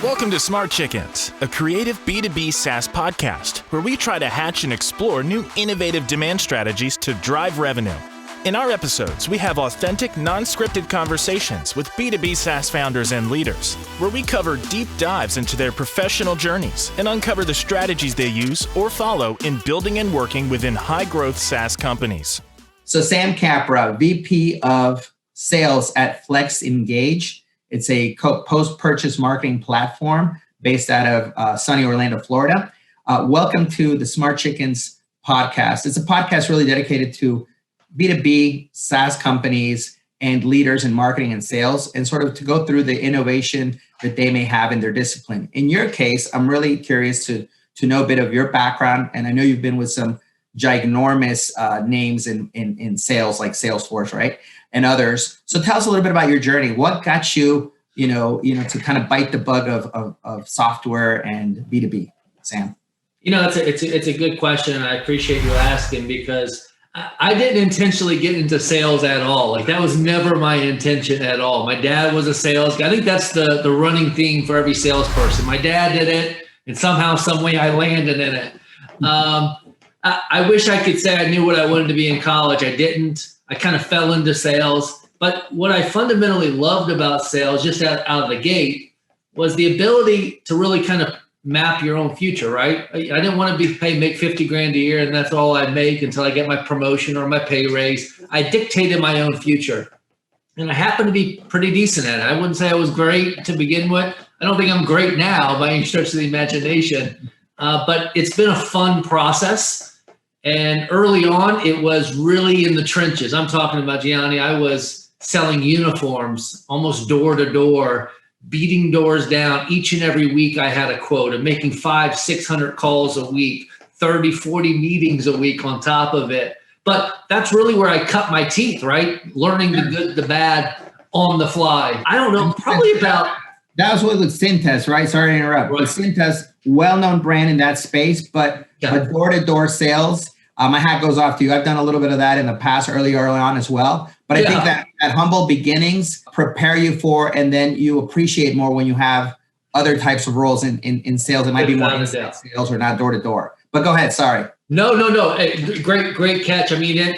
Welcome to Smart Chickens, a creative B2B SaaS podcast where we try to hatch and explore new innovative demand strategies to drive revenue. In our episodes, we have authentic, non-scripted conversations with B2B SaaS founders and leaders, where we cover deep dives into their professional journeys and uncover the strategies they use or follow in building and working within high-growth SaaS companies. So Sam Capra, VP of Sales at flexEngage. It's a post-purchase marketing platform based out of sunny Orlando, Florida. Welcome to the Smart Chickens podcast. It's a podcast really dedicated to B2B SaaS companies and leaders in marketing and sales, and sort of to go through the innovation that they may have in their discipline. In your case, I'm really curious to know a bit of your background, and I know you've been with some ginormous names in sales like Salesforce, right? And others. So tell us a little bit about your journey. What got you, to kind of bite the bug of software and B2B, Sam? It's a good question. I appreciate you asking, because I didn't intentionally get into sales at all. Like, that was never my intention at all. My dad was a sales guy. I think that's the running theme for every salesperson. My dad did it, and somehow, some way I landed in it. I wish I could say I knew what I wanted to be in college. I didn't. I kind of fell into sales. But what I fundamentally loved about sales, just out of the gate, was the ability to really kind of map your own future, right? I didn't want to make 50 grand a year and that's all I make until I get my promotion or my pay raise. I dictated my own future. And I happened to be pretty decent at it. I wouldn't say I was great to begin with. I don't think I'm great now by any stretch of the imagination. But it's been a fun process. And early on, it was really in the trenches. I'm talking about, Gianni, I was selling uniforms almost door to door, beating doors down. Each and every week I had a quota, making 500-600 calls a week, 30-40 meetings a week on top of it. But that's really where I cut my teeth, right? Learning the good, the bad on the fly. I don't know, probably about... That was with Cintas, right? Sorry to interrupt. Right. With Cintas, well-known brand in that space, but door-to-door sales... my hat goes off to you. I've done a little bit of that in the past, early on as well. But I think that humble beginnings prepare you for, and then you appreciate more when you have other types of roles in sales. It might be more inside sales or not door to door. But go ahead. Sorry. No. Hey, great catch. I mean,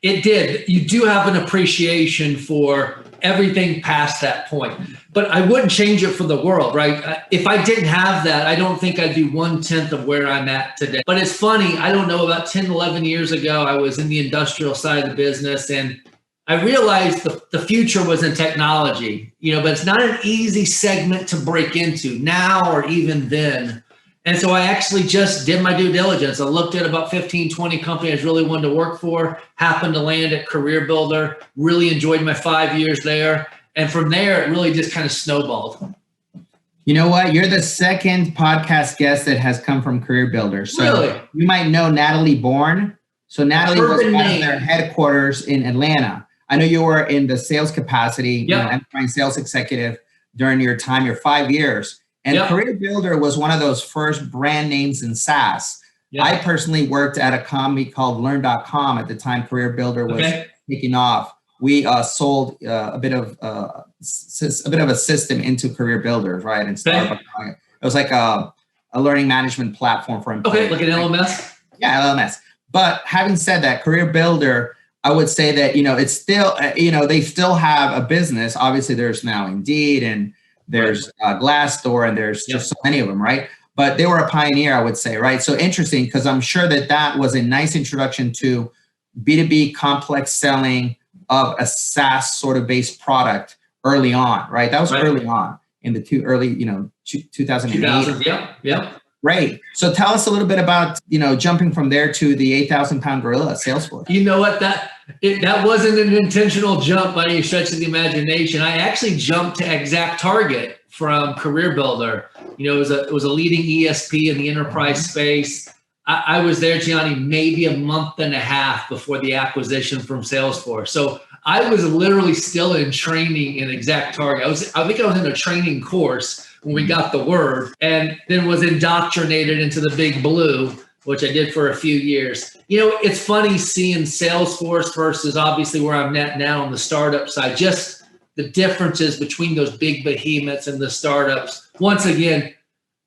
it did. You do have an appreciation for everything past that point. But I wouldn't change it for the world, right? If I didn't have that, I don't think I'd be 1/10 of where I'm at today. But it's funny, I don't know, about 10, 11 years ago, I was in the industrial side of the business, and I realized the future was in technology, but it's not an easy segment to break into now or even then. And so I actually just did my due diligence. I looked at about 15, 20 companies I really wanted to work for, happened to land at Career Builder, really enjoyed my 5 years there. And from there, it really just kind of snowballed. You know what? You're the second podcast guest that has come from Career Builder. So really? You might know Natalie Bourne. So Natalie was at their headquarters in Atlanta. I know you were in the sales capacity, enterprise sales executive during your 5 years. And Career Builder was one of those first brand names in SaaS. I personally worked at a company called Learn.com at the time Career Builder was taking off. We sold a bit of a system into Career Builders, right? And it was like a learning management platform for employees. Okay, like an LMS? Yeah, LMS. But having said that, Career Builder, I would say that, it's still, they still have a business. Obviously, there's now Indeed and there's Glassdoor and there's just so many of them, right? But they were a pioneer, I would say, right? So interesting, because I'm sure that was a nice introduction to B2B complex selling of a SaaS sort of based product early on, right? That was early on in the 2008. 2000, yeah. Great. So tell us a little bit about, jumping from there to the 8,000-pound gorilla, Salesforce. You know what? That wasn't an intentional jump by any stretch of the imagination. I actually jumped to ExactTarget from Career Builder. It was a leading ESP in the enterprise space. I was there, Gianni, maybe a month and a half before the acquisition from Salesforce. So I was literally still in training in ExactTarget. I think I was in a training course when we got the word, and then was indoctrinated into the big blue, which I did for a few years. It's funny seeing Salesforce versus obviously where I'm at now on the startup side, just the differences between those big behemoths and the startups once again,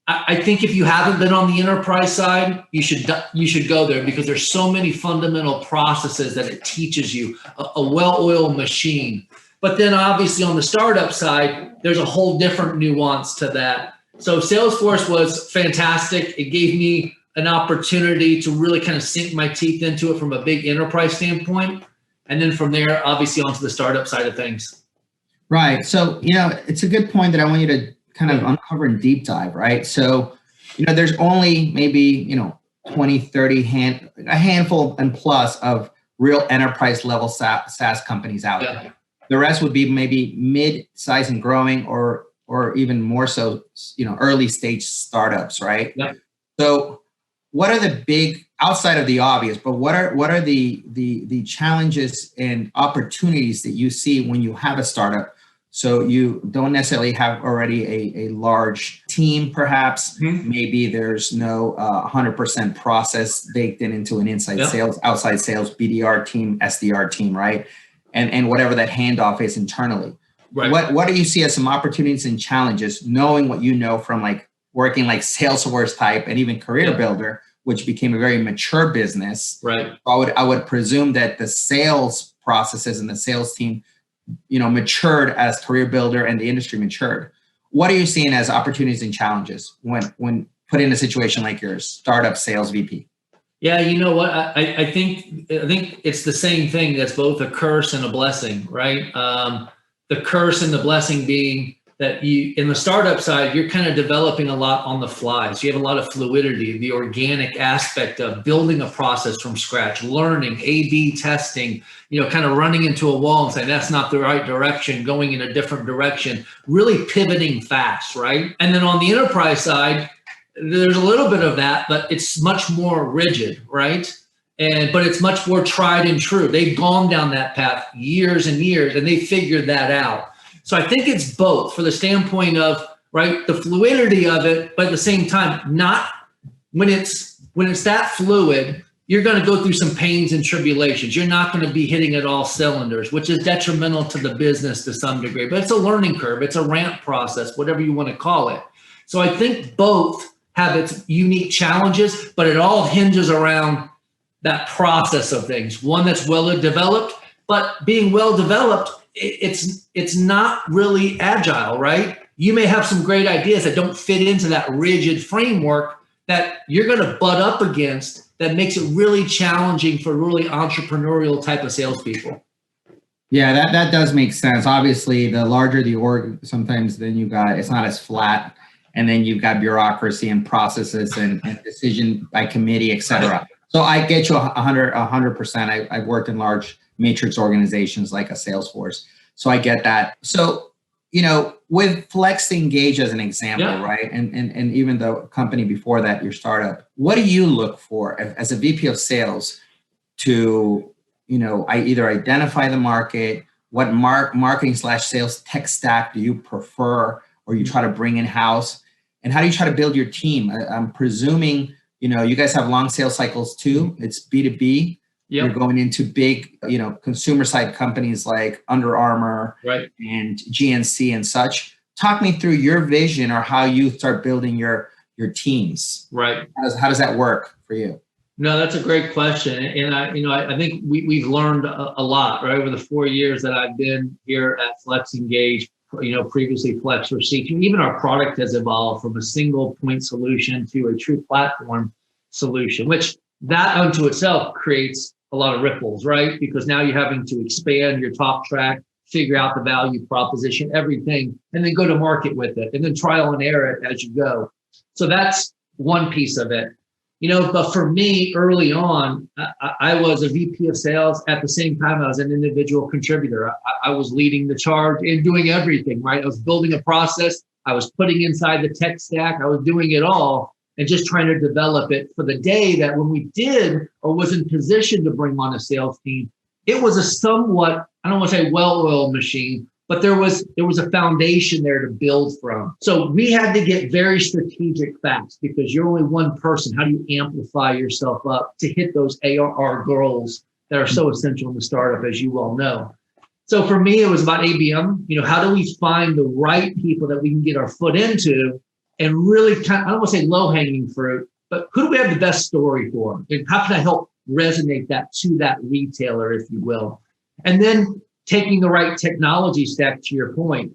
I think if you haven't been on the enterprise side, you should go there, because there's so many fundamental processes that it teaches you, a well-oiled machine. But then obviously on the startup side, there's a whole different nuance to that. So Salesforce was fantastic. It gave me an opportunity to really kind of sink my teeth into it from a big enterprise standpoint. And then from there, obviously onto the startup side of things. Right. So, it's a good point that I want you to kind of uncover and deep dive, right? So, there's only maybe, 20, 30, a handful and plus of real enterprise level SaaS companies out there. The rest would be maybe mid-size and growing, or even more so, early stage startups, right? Yeah. So what are the big, outside of the obvious, but what are the challenges and opportunities that you see when you have a startup? So you don't necessarily have already a large team, perhaps. Mm-hmm. Maybe there's no 100% process baked into an inside sales, outside sales, BDR team, SDR team, right? And whatever that handoff is internally. Right. What do you see as some opportunities and challenges, knowing what you know from like working like Salesforce type and even Career Builder, which became a very mature business? Right. I would presume that the sales processes and the sales team, matured as Career Builder and the industry matured. What are you seeing as opportunities and challenges when put in a situation like yours, startup sales VP? Yeah, you know what? I think it's the same thing. That's both a curse and a blessing, right? The curse and the blessing being that you, in the startup side, you're kind of developing a lot on the fly. So you have a lot of fluidity, the organic aspect of building a process from scratch, learning, A/B testing, kind of running into a wall and saying, that's not the right direction, going in a different direction, really pivoting fast, right? And then on the enterprise side, there's a little bit of that, but it's much more rigid, right? But it's much more tried and true. They've gone down that path years and years, and they figured that out. So I think it's both, for the standpoint of, right, the fluidity of it, but at the same time, not when it's that fluid, you're going to go through some pains and tribulations. You're not going to be hitting at all cylinders, which is detrimental to the business to some degree. But it's a learning curve. It's a ramp process, whatever you want to call it. So I think both have its unique challenges, but it all hinges around that process of things. One that's well developed, but being well developed, it's not really agile, right? You may have some great ideas that don't fit into that rigid framework that you're going to butt up against, that makes it really challenging for really entrepreneurial type of salespeople. Yeah, that does make sense. Obviously, the larger the org, sometimes then it's not as flat, and then you've got bureaucracy and processes and decision by committee, et cetera. So I get you 100%. I've worked in large matrix organizations like a Salesforce, so I get that. So, with flexEngage as an example, right? And even the company before that, your startup, what do you look for as a VP of sales to, I either identify the market, what marketing/sales tech stack do you prefer or you try to bring in-house, and how do you try to build your team? I'm presuming, you guys have long sales cycles too. It's B2B. Yep. You're going into big, consumer side companies like Under Armour, right, and GNC and such. Talk me through your vision or how you start building your teams. Right. How does that work for you? No, that's a great question. And I think we've learned a lot, right, over the 4 years that I've been here at flexEngage, previously Flex for Seeking. Even our product has evolved from a single point solution to a true platform solution, which that unto itself creates a lot of ripples, right? Because now you're having to expand your talk track, figure out the value proposition, everything, and then go to market with it, and then trial and error it as you go. So that's one piece of it. But for me, early on, I was a VP of sales. At the same time, I was an individual contributor. I was leading the charge and doing everything, right? I was building a process. I was putting inside the tech stack. I was doing it all and just trying to develop it for the day that when we did or was in position to bring on a sales team, it was a somewhat, I don't want to say well-oiled machine, but there was a foundation there to build from. So we had to get very strategic fast because you're only one person. How do you amplify yourself up to hit those ARR goals that are so essential in the startup, as you well know? So for me, it was about ABM. How do we find the right people that we can get our foot into and really I don't want to say low-hanging fruit, but who do we have the best story for? And how can I help resonate that to that retailer, if you will? And then taking the right technology stack, to your point.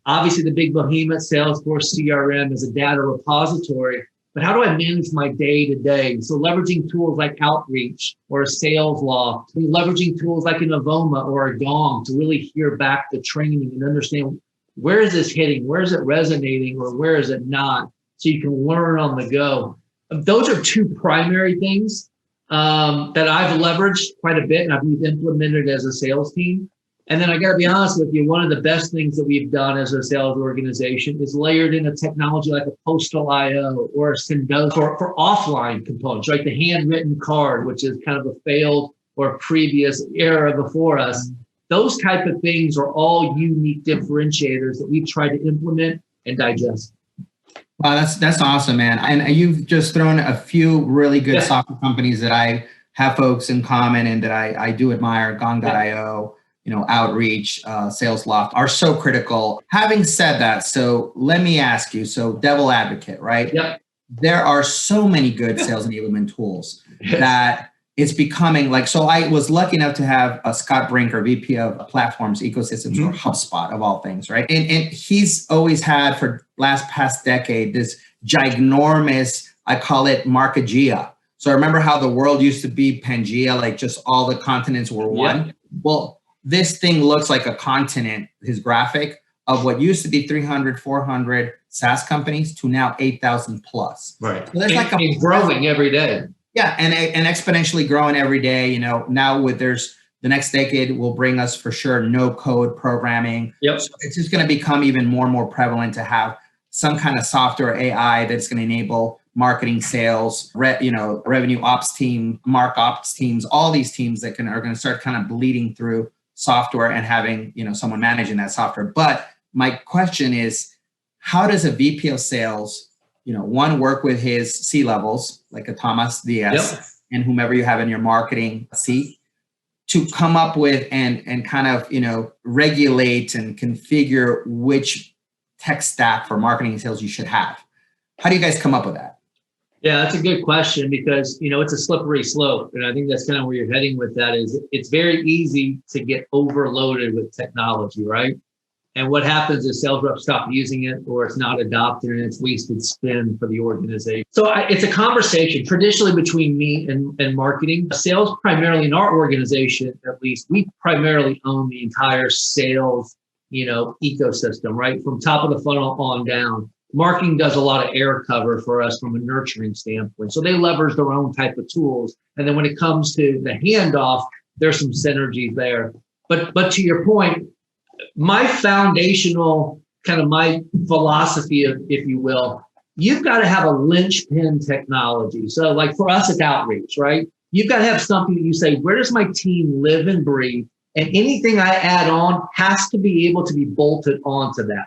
Obviously the big behemoth Salesforce CRM is a data repository, but how do I manage my day to day? So leveraging tools like Outreach or a Sales Loft, leveraging tools like an Avoma or a Gong to really hear back the training and understand where is this hitting, where is it resonating, or where is it not, so you can learn on the go. Those are two primary things that I've leveraged quite a bit and I've implemented as a sales team. And then I got to be honest with you, one of the best things that we've done as a sales organization is layered in a technology like a Postal IO or a Cintas for offline components, right? The handwritten card, which is kind of a failed or previous era before us. Those type of things are all unique differentiators that we try to implement and digest. Wow, that's awesome, man. And you've just thrown a few really good software companies that I have folks in common and that I do admire. Gong.io, Outreach, Sales Loft are so critical. Having said that, so let me ask you, so devil advocate, right? Yep. There are so many good sales enablement tools that it's becoming like, so I was lucky enough to have Scott Brinker, VP of Platforms, Ecosystems, or HubSpot of all things, right? And he's always had for past decade, this ginormous, I call it Markagea. So I remember how the world used to be Pangea, like just all the continents were one. Yep. Well, this thing looks like a continent, his graphic, of what used to be 300, 400 SaaS companies to now 8,000 plus. Right. So there's it's growing every day. Yeah, and exponentially growing every day. Now the next decade will bring us for sure no code programming. Yep. So it's just going to become even more and more prevalent to have some kind of software AI that's going to enable marketing, sales, revenue ops team, mark ops teams, all these teams that are going to start kind of bleeding through software and having, someone managing that software. But my question is, how does a VP of sales, one, work with his C-levels, like a Thomas Diaz and whomever you have in your marketing seat, to come up with and kind of, regulate and configure which tech stack for marketing and sales you should have? How do you guys come up with that? Yeah, that's a good question because, it's a slippery slope. And I think that's kind of where you're heading with that is it's very easy to get overloaded with technology, right? And what happens is sales reps stop using it or it's not adopted and it's wasted spend for the organization. So it's a conversation traditionally between me and marketing. Sales primarily in our organization, at least, we primarily own the entire sales, ecosystem, right? From top of the funnel on down. Marketing does a lot of air cover for us from a nurturing standpoint. So they leverage their own type of tools. And then when it comes to the handoff, there's some synergies there. But to your point, my foundational kind of my philosophy, if you will, you've got to have a linchpin technology. So like for us, it's outreach, right? You've got to have something that you say, where does my team live and breathe? And anything I add on has to be able to be bolted onto that.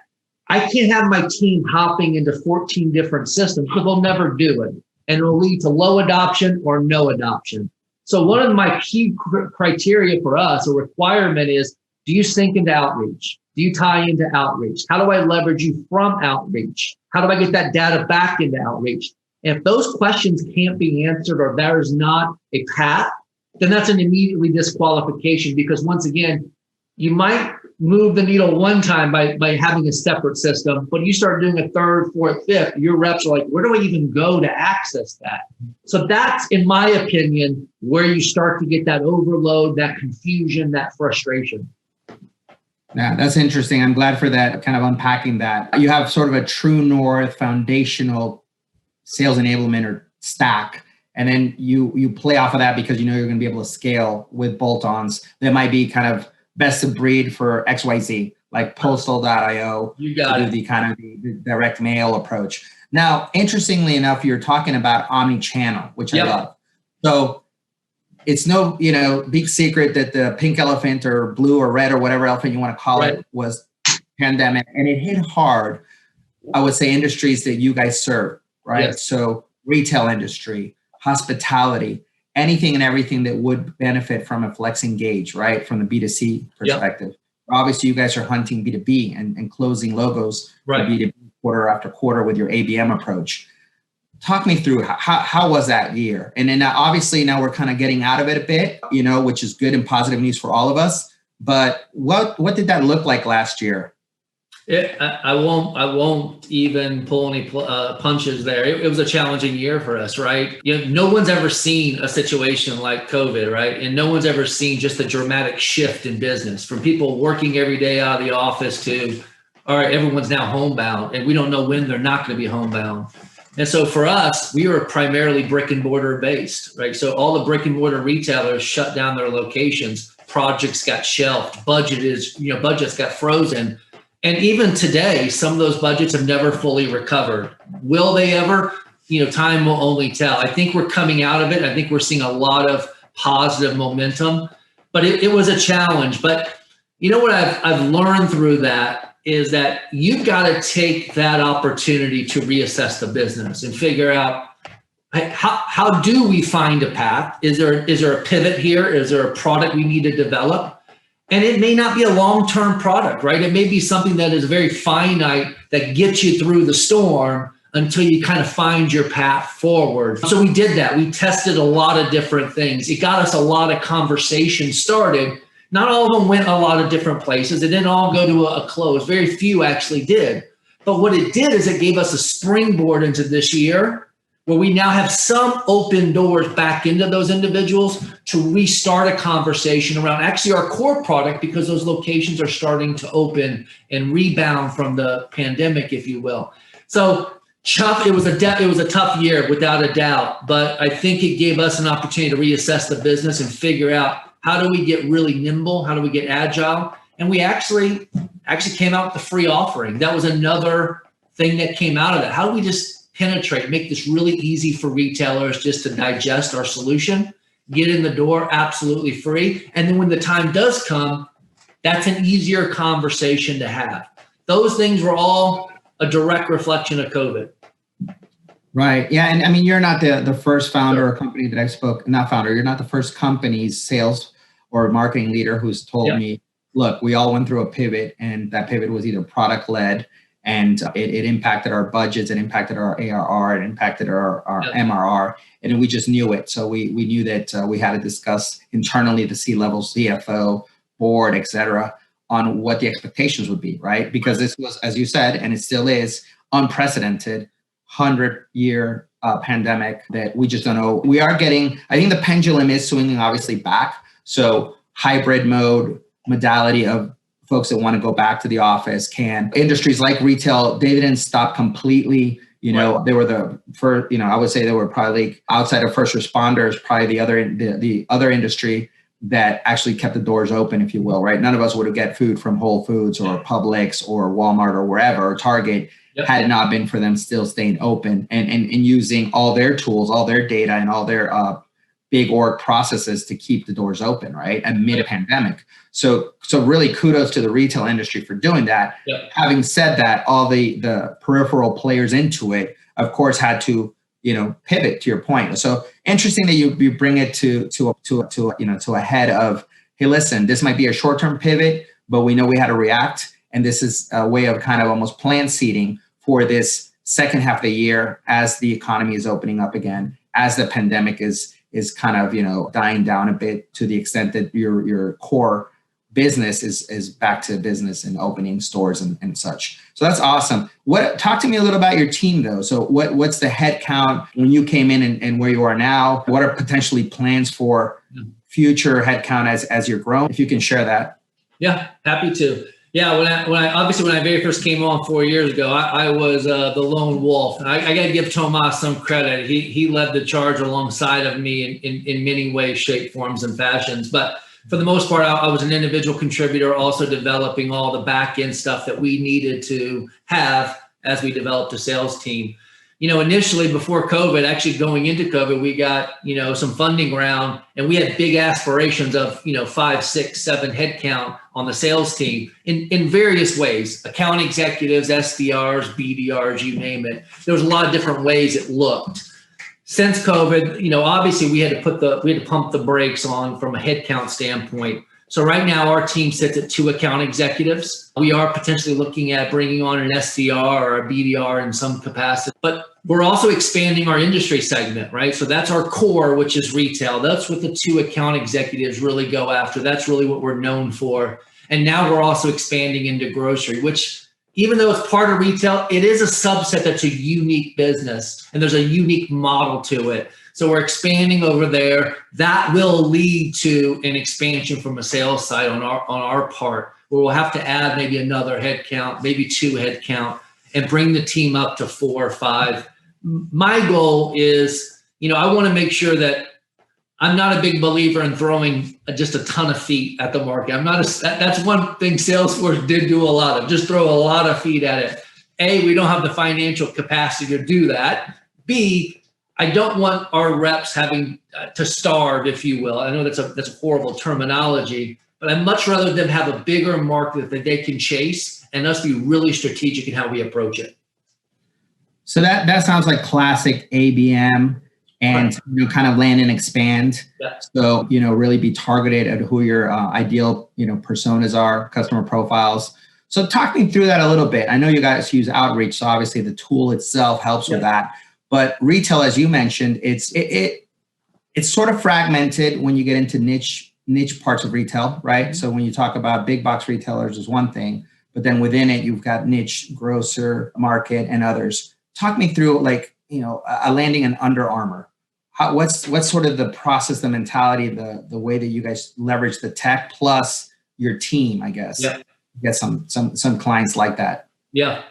I can't have my team hopping into 14 different systems because they'll never do it. And it'll lead to low adoption or no adoption. So one of my key criteria for us, a requirement is, do you sync into outreach? Do you tie into outreach? How do I leverage you from outreach? How do I get that data back into outreach? And if those questions can't be answered or there is not a path, then that's an immediately disqualification because once again, you might move the needle one time by having a separate system, but you start doing a third, fourth, fifth, your reps are like, where do I even go to access that? So that's, in my opinion, where you start to get that overload, that confusion, that frustration. Yeah, that's interesting. I'm glad for that, kind of unpacking that. You have sort of a true north foundational sales enablement or stack, and then you play off of that because you're going to be able to scale with bolt-ons that might be kind of best of breed for XYZ, like Postal.io. You got it. The kind of the direct mail approach. Now, interestingly enough, you're talking about omni-channel, which I love. So it's no, big secret that the pink elephant or blue or red or whatever elephant you want to call it was pandemic, and it hit hard. I would say industries that you guys serve, right? Yes. So retail industry, hospitality, anything and everything that would benefit from a flexEngage, right? From the B2C perspective. Yep. Obviously, you guys are hunting B2B and closing logos for B2B quarter after quarter with your ABM approach. Talk me through how was that year? And then obviously now we're kind of getting out of it a bit, which is good and positive news for all of us. But what did that look like last year? I won't even pull any punches there. It was a challenging year for us, right? No one's ever seen a situation like COVID, right? And no one's ever seen just a dramatic shift in business from people working every day out of the office to, all right, everyone's now homebound, and we don't know when they're not going to be homebound. And so for us, we were primarily brick and mortar based, right? So all the brick and mortar retailers shut down their locations, projects got shelved, budgets got frozen. And even today, some of those budgets have never fully recovered. Will they ever? Time will only tell. I think we're coming out of it. I think we're seeing a lot of positive momentum, but it was a challenge. But what I've learned through that is that you've got to take that opportunity to reassess the business and figure out how do we find a path? Is there a pivot here? Is there a product we need to develop? And it may not be a long-term product, right? It may be something that is very finite that gets you through the storm until you kind of find your path forward. So we did that. We tested a lot of different things. It got us a lot of conversations started. Not all of them went a lot of different places. It didn't all go to a close. Very few actually did. But what it did is it gave us a springboard into this year where we now have some open doors back into those individuals to restart a conversation around actually our core product, because those locations are starting to open and rebound from the pandemic, if you will. So it was a tough year without a doubt, but I think it gave us an opportunity to reassess the business and figure out how do we get really nimble? How do we get agile? And we actually came out with the free offering. That was another thing that came out of that. How do we just penetrate, make this really easy for retailers just to digest our solution, get in the door absolutely free. And then when the time does come, that's an easier conversation to have. Those things were all a direct reflection of COVID. Right. Yeah. And I mean, you're not the first founder or company that you're not the first company's sales or marketing leader who's told me, look, we all went through a pivot, and that pivot was either product led, and it impacted our budgets, it impacted our ARR, it impacted our MRR, and we just knew it. So we knew that we had to discuss internally, the C-level, CFO, board, et cetera, on what the expectations would be, right? Because this was, as you said, and it still is, unprecedented 100-year pandemic that we just don't know. We are getting, I think the pendulum is swinging obviously back. So hybrid modality of folks that want to go back to the office can. Industries like retail, they didn't stop completely. They were the first, I would say they were probably outside of first responders, probably the other industry that actually kept the doors open, if you will, right? None of us would have get food from Whole Foods or Publix or Walmart or wherever, or Target, had it not been for them still staying open and using all their tools, all their data, and all their big org processes to keep the doors open, right? Amid a pandemic. So really kudos to the retail industry for doing that. Yep. Having said that, all the peripheral players into it, of course, had to, pivot, to your point. So interesting that you bring it to a head of, hey, listen, this might be a short-term pivot, but we know we had to react. And this is a way of kind of almost plan seeding for this second half of the year as the economy is opening up again, as the pandemic is kind of, dying down a bit, to the extent that your core business is back to business and opening stores and such. So that's awesome. Talk to me a little about your team though. So what's the head count when you came in and where you are now? What are potentially plans for future head count as you're growing? If you can share that. Yeah, happy to. Yeah, when I very first came on 4 years ago, I was the lone wolf. And I got to give Tomas some credit. He led the charge alongside of me in many ways, shape, forms, and fashions. But for the most part, I was an individual contributor, also developing all the back end stuff that we needed to have as we developed a sales team. Initially before COVID, actually going into COVID, we got, some funding round, and we had big aspirations of, 5, 6, 7 headcount on the sales team in various ways, account executives, SDRs, BDRs, you name it. There was a lot of different ways it looked. since COVID, obviously we had to pump the brakes on from a headcount standpoint. So right now our team sits at 2 account executives. We are potentially looking at bringing on an SDR or a BDR in some capacity, but we're also expanding our industry segment, right? So that's our core, which is retail. That's what the 2 account executives really go after. That's really what we're known for. And now we're also expanding into grocery, which even though it's part of retail, it is a subset that's a unique business and there's a unique model to it. So we're expanding over there. That will lead to an expansion from a sales side on our part, where we'll have to add maybe another headcount, maybe 2 headcount, and bring the team up to 4 or 5. My goal is, I want to make sure that I'm not a big believer in throwing just a ton of feet at the market. That's one thing Salesforce did do a lot of, just throw a lot of feet at it. A, we don't have the financial capacity to do that. B, I don't want our reps having to starve, if you will. I know that's a horrible terminology, but I'd much rather them have a bigger market that they can chase and us be really strategic in how we approach it. So that sounds like classic ABM and kind of land and expand. Yeah. So, really be targeted at who your ideal, personas are, customer profiles. So talk me through that a little bit. I know you guys use outreach, so obviously the tool itself helps with that. But retail, as you mentioned, it's sort of fragmented when you get into niche parts of retail, right? Mm-hmm. So when you talk about big box retailers is one thing, but then within it, you've got niche grocer market and others. Talk me through a landing an Under Armour. What's sort of the process, the mentality, the way that you guys leverage the tech plus your team, I guess. Yeah. Get some clients like that. Yeah.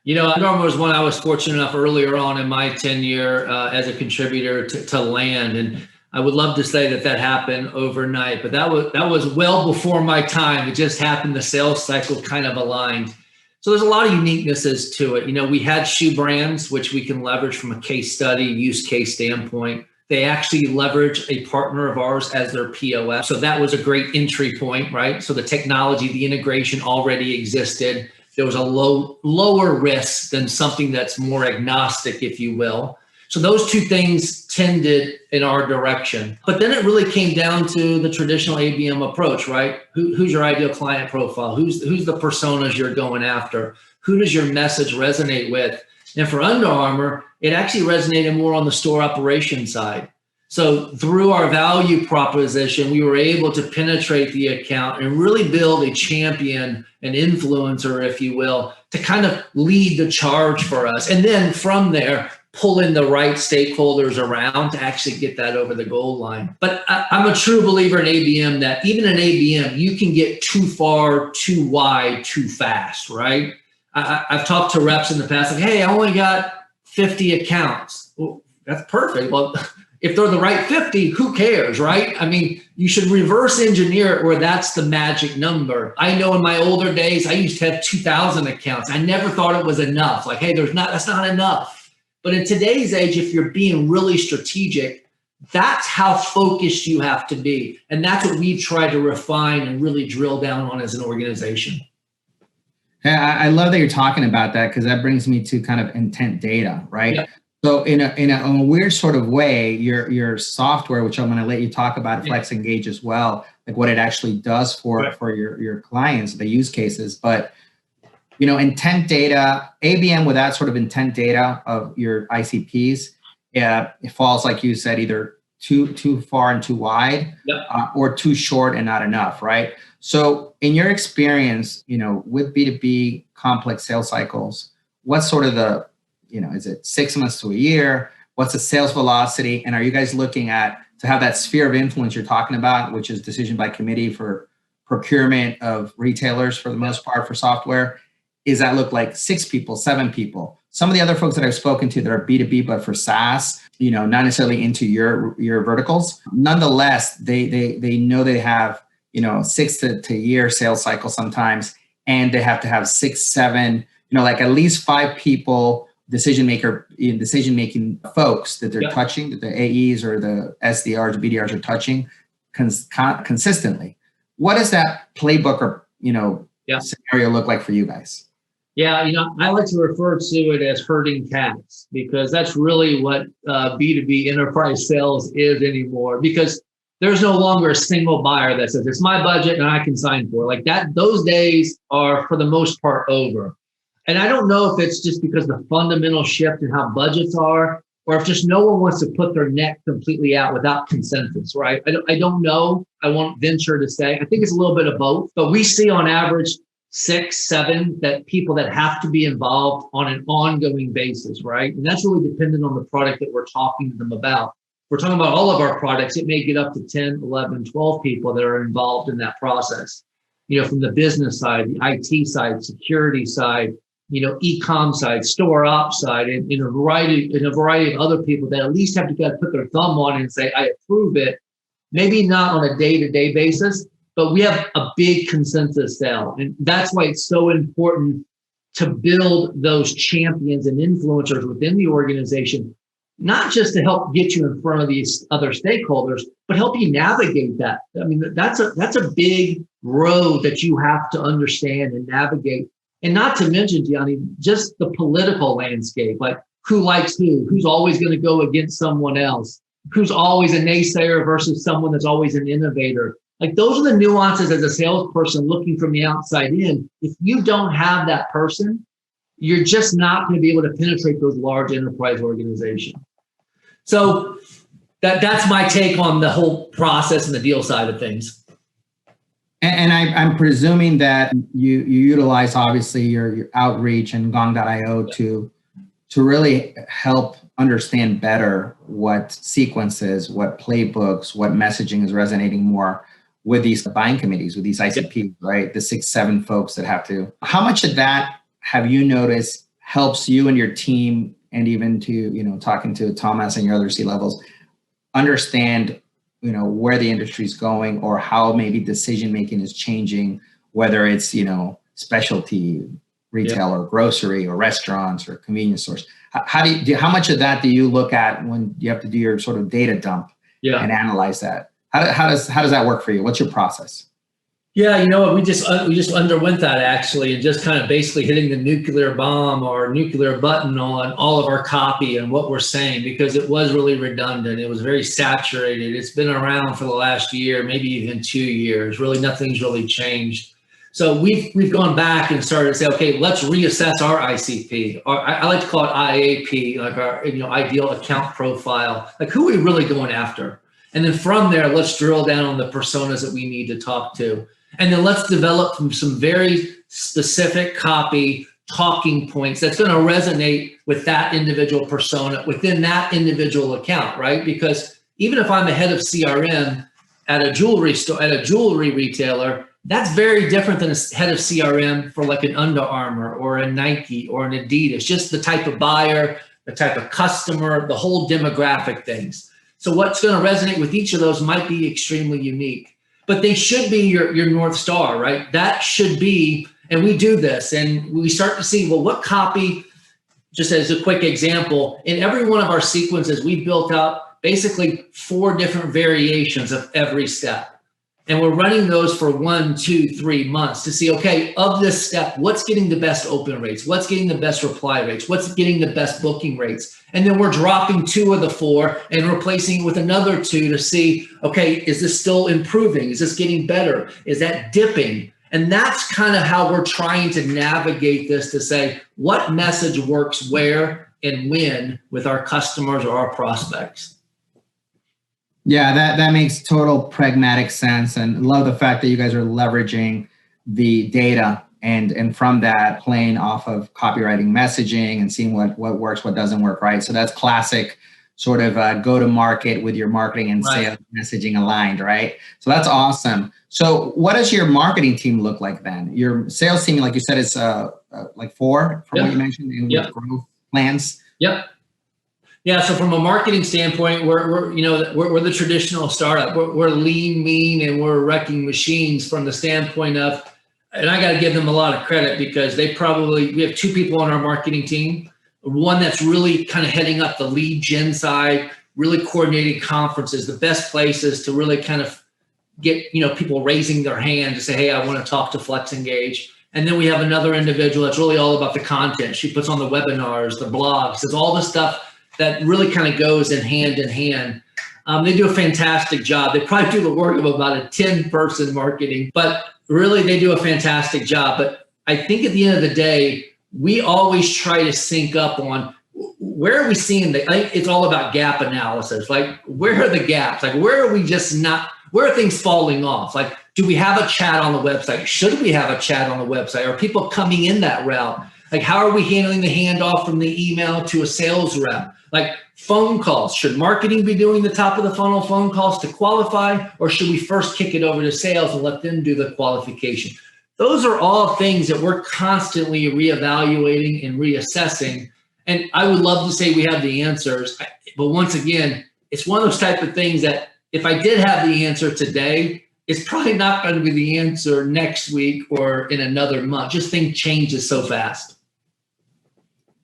Under Armour was one I was fortunate enough earlier on in my tenure as a contributor to land. And I would love to say that happened overnight, but that was well before my time. It just happened. The sales cycle kind of aligned. So there's a lot of uniquenesses to it. We had shoe brands, which we can leverage from a case study, use case standpoint. They actually leverage a partner of ours as their POS. So that was a great entry point, right? So the technology, the integration already existed. There was a lower risk than something that's more agnostic, if you will. So those 2 things tended in our direction. But then it really came down to the traditional ABM approach, right? Who's your ideal client profile? Who's the personas you're going after? Who does your message resonate with? And for Under Armour, it actually resonated more on the store operation side. So through our value proposition, we were able to penetrate the account and really build a champion, an influencer, if you will, to kind of lead the charge for us. And then from there, pull in the right stakeholders around to actually get that over the goal line. But I'm a true believer in ABM that even in ABM, you can get too far, too wide, too fast, right? I've talked to reps in the past, like, hey, I only got 50 accounts. Well, that's perfect. Well, if they're the right 50, who cares, right? I mean, you should reverse engineer it where that's the magic number. I know in my older days, I used to have 2,000 accounts. I never thought it was enough. Like, hey, that's not enough. But in today's age, if you're being really strategic, that's how focused you have to be. And that's what we've tried to refine and really drill down on as an organization. Hey, I love that you're talking about that, because that brings me to kind of intent data, right? Yeah. So in a weird sort of way, your software, which I'm going to let you talk about, flexEngage as well, like what it actually does for your clients, the use cases. But intent data, ABM with that sort of intent data of your ICPs, it falls, like you said, either too far and too wide, or too short and not enough, right? So in your experience, with B2B complex sales cycles, what's sort of the, is it 6 months to a year? What's the sales velocity? And are you guys looking at to have that sphere of influence you're talking about, which is decision by committee for procurement of retailers for the most part for software? Is that look like 6 people, 7 people? Some of the other folks that I've spoken to that are B2B, but for SaaS, not necessarily into your verticals. Nonetheless, they know they have 6 to year sales cycle sometimes, and they have to have 6, 7, like at least 5 people, decision making folks that they're touching, that the AEs or the SDRs or BDRs are touching consistently. What does that playbook or scenario look like for you guys? Yeah, I like to refer to it as herding cats, because that's really what B2B enterprise sales is anymore, because there's no longer a single buyer that says it's my budget and I can sign for it. Like that. Those days are for the most part over. And I don't know if it's just because the fundamental shift in how budgets are, or if just no one wants to put their neck completely out without consensus, right? I don't know. I won't venture to say. I think it's a little bit of both, but we see on average 6, 7 that people that have to be involved on an ongoing basis, right? And that's really dependent on the product that we're talking to them about. We're talking about all of our products. It may get up to 10, 11, 12 people that are involved in that process. From the business side, the IT side, security side, e-com side, store ops side, and a variety of other people that at least have to put their thumb on it and say, I approve it. Maybe not on a day-to-day basis, but we have a big consensus sale. And that's why it's so important to build those champions and influencers within the organization, not just to help get you in front of these other stakeholders, but help you navigate that. I mean, that's a big road that you have to understand and navigate. And not to mention, Gianni, just the political landscape, like who likes who's always going to go against someone else, who's always a naysayer versus someone that's always an innovator. Like those are the nuances as a salesperson looking from the outside in. If you don't have that person, you're just not going to be able to penetrate those large enterprise organizations. So that's my take on the whole process and the deal side of things. And I'm presuming that you utilize obviously your outreach and Gong.io to really help understand better what sequences, what playbooks, what messaging is resonating more with these buying committees, with these ICPs, right? The 6, 7 folks that have to. How much of that have you noticed helps you and your team, and even to, talking to Thomas and your other C-levels, understand where the industry is going, or how maybe decision making is changing, whether it's specialty retail or grocery or restaurants or convenience stores? How much of that do you look at when you have to do your sort of data dump and analyze that? How does that work for you? What's your process? Yeah, we just underwent that actually, and just kind of basically hitting the nuclear bomb or nuclear button on all of our copy and what we're saying, because it was really redundant. It was very saturated. It's been around for the last year, maybe even 2 years. Really, nothing's really changed. So we've gone back and started to say, okay, let's reassess our ICP, or I like to call it IAP, like our ideal account profile. Like who are we really going after? And then from there, let's drill down on the personas that we need to talk to. And then let's develop some very specific copy talking points that's going to resonate with that individual persona within that individual account, right? Because even if I'm a head of CRM at a jewelry store, at a jewelry retailer, that's very different than a head of CRM for like an Under Armour or a Nike or an Adidas, just the type of buyer, the type of customer, the whole demographic things. So what's going to resonate with each of those might be extremely unique. But they should be your North Star, right? That should be, and we do this, and we start to see, well, what copy, just as a quick example, in every one of our sequences, we built out basically 4 different variations of every step. And we're running those for 1, 2, 3 months to see, okay, of this step, what's getting the best open rates? What's getting the best reply rates? What's getting the best booking rates? And then we're dropping 2 of the 4 and replacing it with another 2 to see, okay, is this still improving? Is this getting better? Is that dipping? And that's kind of how we're trying to navigate this, to say what message works where and when with our customers or our prospects. Yeah, that makes total pragmatic sense, and love the fact that you guys are leveraging the data and from that playing off of copywriting messaging and seeing what works, what doesn't work, right? So that's classic sort of go to market with your marketing and sales messaging aligned, right? So that's awesome. So what does your marketing team look like then? Your sales team, like you said, is like 4 from what you mentioned in growth plans. Yep. Yeah. So from a marketing standpoint, we're the traditional startup. We're lean, mean, and we're wrecking machines from the standpoint of, and I got to give them a lot of credit because we have 2 people on our marketing team. One that's really kind of heading up the lead gen side, really coordinating conferences, the best places to really kind of get, people raising their hand to say, hey, I want to talk to flexEngage. And then we have another individual that's really all about the content. She puts on the webinars, the blogs, does all the stuff that really kind of goes in hand in hand. They do a fantastic job. They probably do the work of about a 10-person marketing, but really they do a fantastic job. But I think at the end of the day, we always try to sync up on where are we seeing it's all about gap analysis. Like, where are the gaps? Like, where are we just not, where are things falling off? Like, do we have a chat on the website? Should we have a chat on the website? Are people coming in that route? Like, how are we handling the handoff from the email to a sales rep? Like, phone calls. Should marketing be doing the top of the funnel phone calls to qualify, or should we first kick it over to sales and let them do the qualification? Those are all things that we're constantly reevaluating and reassessing. And I would love to say we have the answers, but once again, it's one of those type of things that if I did have the answer today, it's probably not going to be the answer next week or in another month. Just things changes so fast.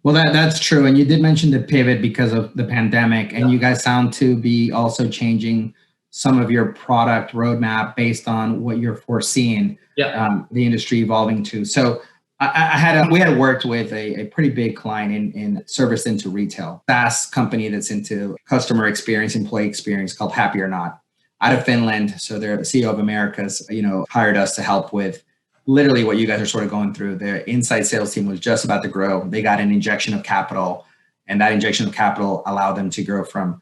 Well, that's true. And you did mention the pivot because of the pandemic, and you guys sound to be also changing some of your product roadmap based on what you're foreseeing the industry evolving to. So we had worked with a pretty big client in service into retail, SaaS company that's into customer experience, employee experience, called Happy or Not, out of Finland. So their CEO of Americas, hired us to help with literally what you guys are sort of going through. Their inside sales team was just about to grow. They got an injection of capital, and that injection of capital allowed them to grow from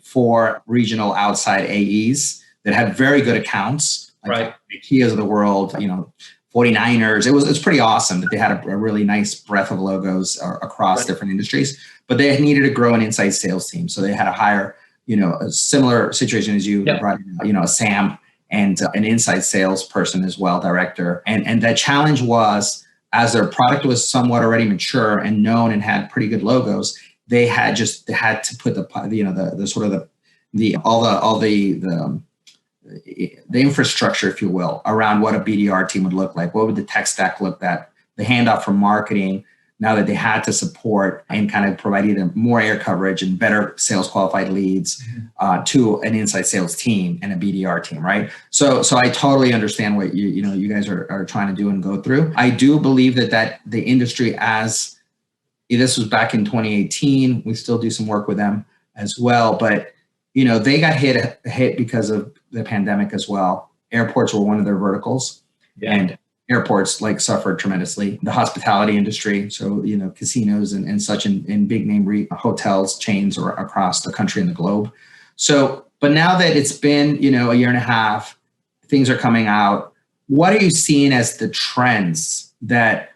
4 regional outside AEs that had very good accounts, like the Kias of the world, 49ers. It's pretty awesome that they had a really nice breadth of logos across different industries, but they needed to grow an inside sales team. So they had to hire, a similar situation as you brought in, a Sam and an inside sales person as well, director. And the challenge was, as their product was somewhat already mature and known and had pretty good logos, they had to put the infrastructure, if you will, around what a BDR team would look like. What would the tech stack look like? The handoff from marketing, now that they had to support and kind of provide either more air coverage and better sales qualified leads to an inside sales team and a BDR team, right? So I totally understand what you guys are trying to do and go through. I do believe that the industry, as this was back in 2018, we still do some work with them as well, but they got hit because of the pandemic as well. Airports were one of their verticals, and airports suffered tremendously. The hospitality industry, so casinos and such, in big name hotels chains or across the country and the globe. So, but now that it's been a year and a half, things are coming out. What are you seeing as the trends that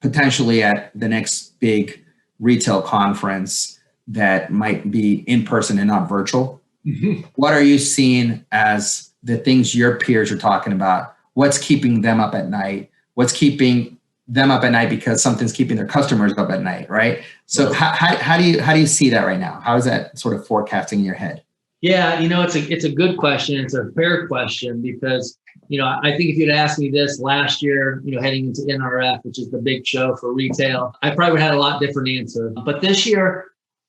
potentially at the next big retail conference that might be in person and not virtual? Mm-hmm. What are you seeing as the things your peers are talking about? What's keeping them up at night? What's keeping them up at night because something's keeping their customers up at night, right? So how do you see that right now? How is that sort of forecasting in your head? Yeah, it's a good question. It's a fair question because, I think if you'd asked me this last year, heading into NRF, which is the big show for retail, I probably would have had a lot different answer. But this year,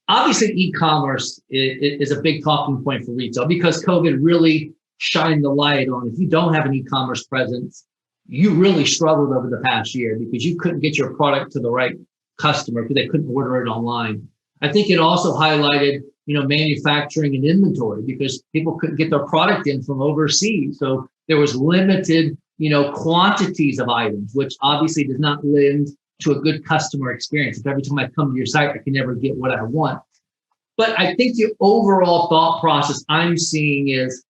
obviously e-commerce is a big talking point for retail because COVID really shined the light on, if you don't have an e-commerce presence, you really struggled over the past year because you couldn't get your product to the right customer because they couldn't order it online. I think it also highlighted, manufacturing and inventory because people couldn't get their product in from overseas. So there was limited, quantities of items, which obviously does not lend to a good customer experience. If every time I come to your site, I can never get what I want. But I think the overall thought process I'm seeing is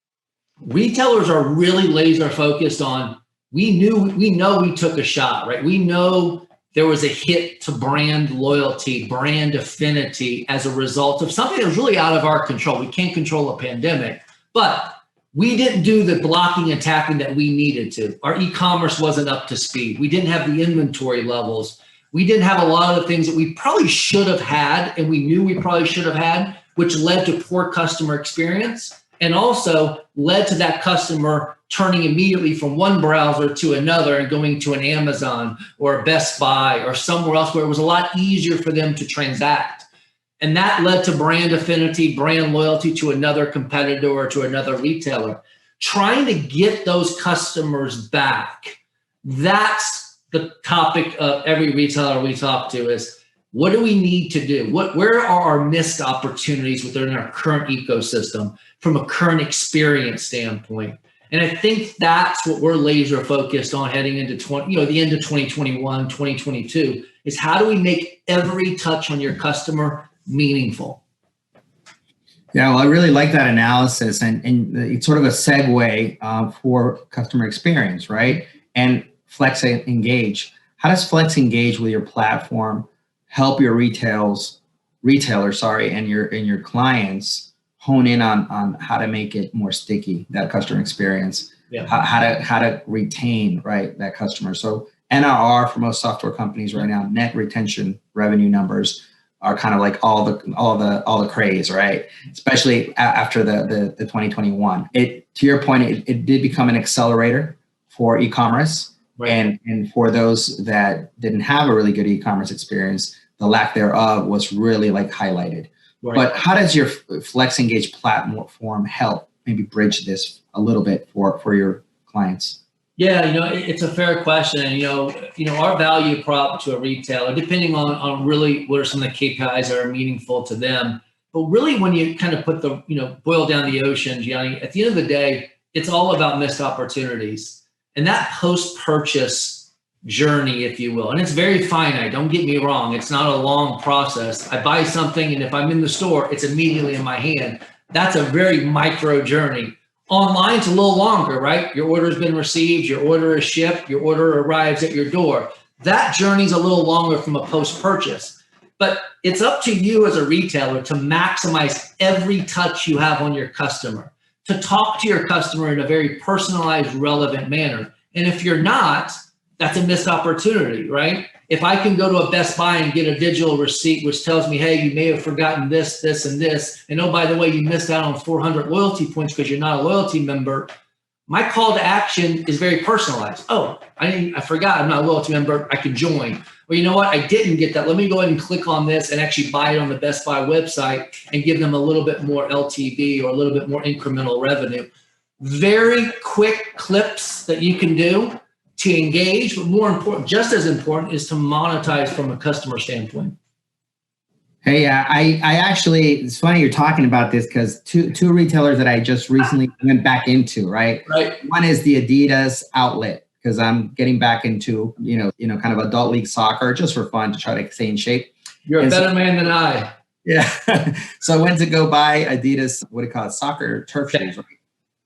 retailers are really laser focused on, we know we took a shot, right? We know there was a hit to brand loyalty, brand affinity as a result of something that was really out of our control. We can't control a pandemic, but we didn't do the blocking and tackling that we needed to. Our e-commerce wasn't up to speed. We didn't have the inventory levels. We didn't have a lot of the things that we probably should have had, and we knew we probably should have had, which led to poor customer experience and also led to that customer turning immediately from one browser to another and going to an Amazon or a Best Buy or somewhere else where it was a lot easier for them to transact. And that led to brand affinity, brand loyalty to another competitor or to another retailer. Trying to get those customers back That's the topic of every retailer we talk to is, what do we need to do? Where are our missed opportunities within our current ecosystem from a current experience standpoint? And I think that's what we're laser focused on heading into the end of 2021, 2022, is how do we make every touch on your customer meaningful? Yeah, well, I really like that analysis, and it's sort of a segue for customer experience, right? And flexEngage. How does flexEngage with your platform help your retailers, and your clients hone in on how to make it more sticky, that customer experience, how to retain, right, that customer. So NRR for most software companies right now, net retention revenue numbers are kind of like all the craze, right? Especially after the 2021. To your point, it did become an accelerator for e-commerce, right. And for those that didn't have a really good e-commerce experience, the lack thereof was really like highlighted. Right. But how does your flexEngage platform help maybe bridge this a little bit for your clients? Yeah, it's a fair question. And, our value prop to a retailer, depending on really what are some of the KPIs that are meaningful to them. But really, when you kind of put boil down the oceans, at the end of the day, it's all about missed opportunities and that post-purchase journey, if you will. And it's very finite. Don't get me wrong. It's not a long process. I buy something, and if I'm in the store, it's immediately in my hand. That's a very micro journey. Online, it's a little longer, right? Your order has been received, your order is shipped, your order arrives at your door. That journey's a little longer from a post-purchase. But it's up to you as a retailer to maximize every touch you have on your customer, to talk to your customer in a very personalized, relevant manner. And if you're not, that's a missed opportunity, right? If I can go to a Best Buy and get a digital receipt, which tells me, hey, you may have forgotten this, this, and this, and oh, by the way, you missed out on 400 loyalty points because you're not a loyalty member, my call to action is very personalized. Oh, I forgot I'm not a loyalty member, I can join. Well, you know what, I didn't get that. Let me go ahead and click on this and actually buy it on the Best Buy website and give them a little bit more LTV or a little bit more incremental revenue. Very quick clips that you can do to engage, but more important, just as important, is to monetize from a customer standpoint. Hey, I actually, it's funny you're talking about this because two retailers that I just recently went back into, right? Right. One is the Adidas outlet, because I'm getting back into, kind of adult league soccer just for fun to try to stay in shape. You're a better man than I. Yeah. So I went to go buy Adidas, soccer turf shoes, right?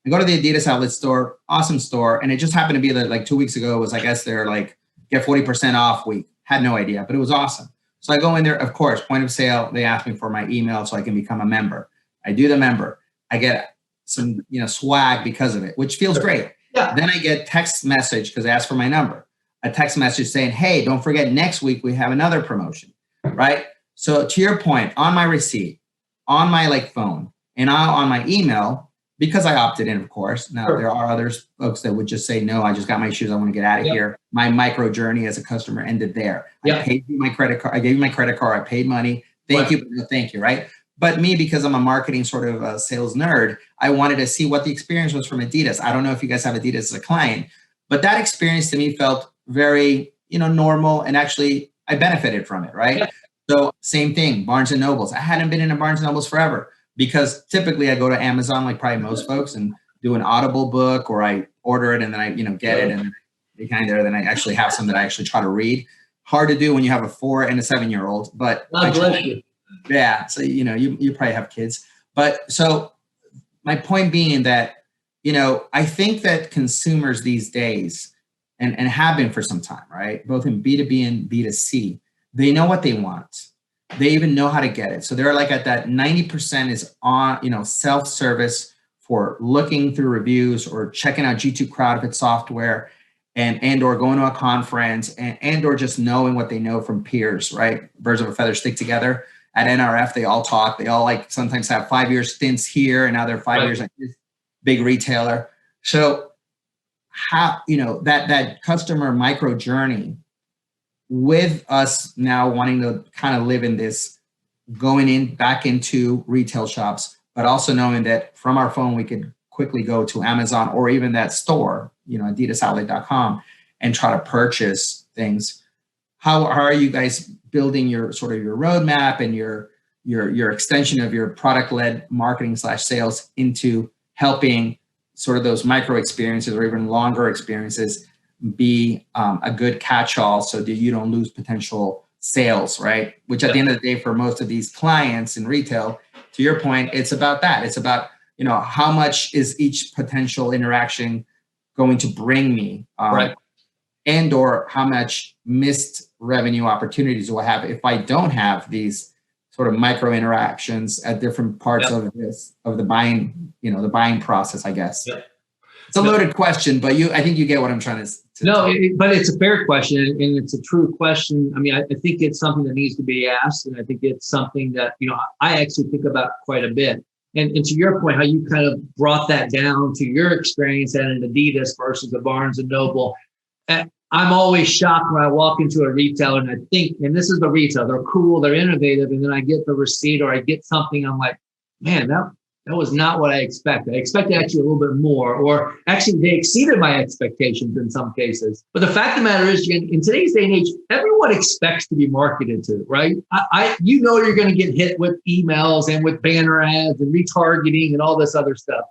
I go to the Adidas outlet store, awesome store. And it just happened to be that like 2 weeks ago was, I guess, their like get 40% off week. Had no idea, but it was awesome. So I go in there, of course, point of sale. They ask me for my email so I can become a member. I do the member. I get some, swag because of it, which feels great. Yeah. Then I get text message because they asked for my number. A text message saying, hey, don't forget next week we have another promotion, right? So to your point, on my receipt, on my phone, and on my email, because I opted in, of course. Now, There are other folks that would just say, no, I just got my shoes. I want to get out of here. My micro journey as a customer ended there. I paid you my credit card. I gave you my credit card. I paid money. Thank you. But no, thank you. Right. But me, because I'm a marketing sort of sales nerd, I wanted to see what the experience was from Adidas. I don't know if you guys have Adidas as a client, but that experience to me felt very, normal. And actually, I benefited from it. Right. Yeah. So same thing, Barnes and Nobles. I hadn't been in a Barnes and Nobles forever. Because typically I go to Amazon, like probably most folks, and do an Audible book, or I order it and then I, get it, and then I actually have some that I actually try to read. Hard to do when you have a 4 and a 7-year-old, but yeah. So you probably have kids, but so my point being that I think that consumers these days, and have been for some time, right, both in B2B and B2C, they know what they want. They even know how to get it. So they're like at that 90% is on, self-service for looking through reviews or checking out G2 Crowd if it's software, and or going to a conference and or just knowing what they know from peers, right? Birds of a feather stick together. At NRF, they all talk. They all sometimes have 5-year stints here, and now they're 5 years at this big retailer. So how, that customer micro journey, with us now wanting to kind of live in this, going back into retail shops, but also knowing that from our phone, we could quickly go to Amazon or even that store, adidasoutlet.com, and try to purchase things. How are you guys building your sort of your roadmap and your extension of your product-led marketing / sales into helping sort of those micro experiences or even longer experiences be a good catch-all so that you don't lose potential sales, right? Which at the end of the day, for most of these clients in retail, to your point, it's about that. It's about, how much is each potential interaction going to bring me? Right. And or how much missed revenue opportunities do I have if I don't have these sort of micro interactions at different parts of the buying, the buying process, I guess. Yep. It's a loaded question, but I think you get what I'm trying to but it's a fair question, and it's a true question. I mean, I think it's something that needs to be asked, and I think it's something that, I actually think about quite a bit. And to your point, how you kind of brought that down to your experience at an Adidas versus a Barnes & Noble. I'm always shocked when I walk into a retailer and I think, and this is the retail, they're cool, they're innovative, and then I get the receipt or I get something, I'm like, man, that was not what I expected. I expected actually a little bit more, or actually they exceeded my expectations in some cases. But the fact of the matter is, in today's day and age, everyone expects to be marketed to, right? You're going to get hit with emails and with banner ads and retargeting and all this other stuff.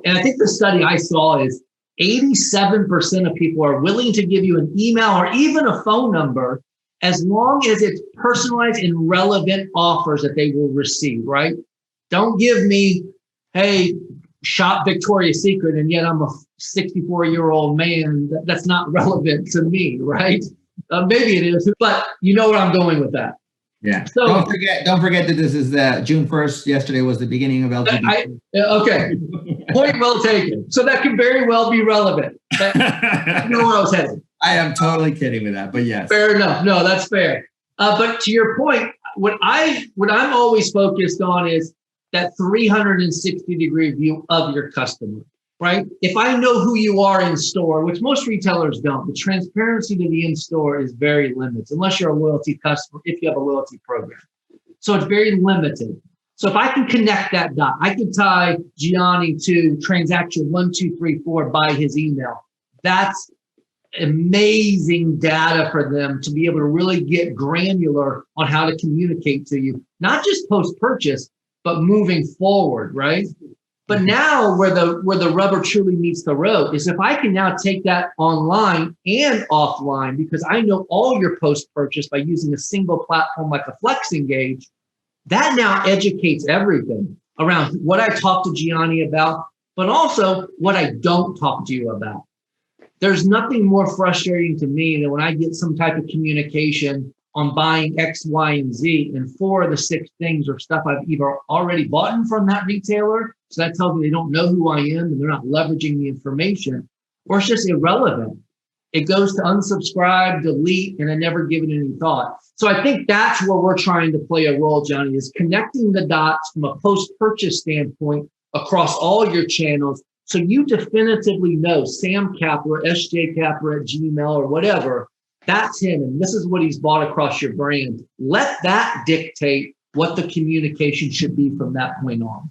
And I think the study I saw is 87% of people are willing to give you an email or even a phone number as long as it's personalized and relevant offers that they will receive, right? Don't give me, hey, shop Victoria's Secret, and yet I'm a 64-year-old man. That's not relevant to me, right? Maybe it is, but you know where I'm going with that. Yeah. So don't forget that this is June 1st. Yesterday was the beginning of LGBT. Okay. Point well taken. So that can very well be relevant. You know where I was headed. I am totally kidding with that, but yes. Fair enough. No, that's fair. But to your point, what I'm always focused on is that 360-degree view of your customer, right? If I know who you are in store, which most retailers don't, the transparency to the in-store is very limited, unless you're a loyalty customer, if you have a loyalty program. So it's very limited. So if I can connect that dot, I can tie Gianni to transaction 1234 by his email. That's amazing data for them to be able to really get granular on how to communicate to you, not just post-purchase, but moving forward, right? But now where the rubber truly meets the road is if I can now take that online and offline, because I know all your post-purchase by using a single platform like a flexEngage, that now educates everything around what I talk to Gianni about, but also what I don't talk to you about. There's nothing more frustrating to me than when I get some type of communication on buying X, Y, and Z, and 4 of the 6 things are stuff I've either already bought from that retailer, so that tells me they don't know who I am and they're not leveraging the information, or it's just irrelevant. It goes to unsubscribe, delete, and I never give it any thought. So I think that's where we're trying to play a role, Johnny, is connecting the dots from a post-purchase standpoint across all your channels, so you definitively know Sam Capra, SJ Capra at Gmail or whatever, that's him, and this is what he's bought across your brand. Let that dictate what the communication should be from that point on.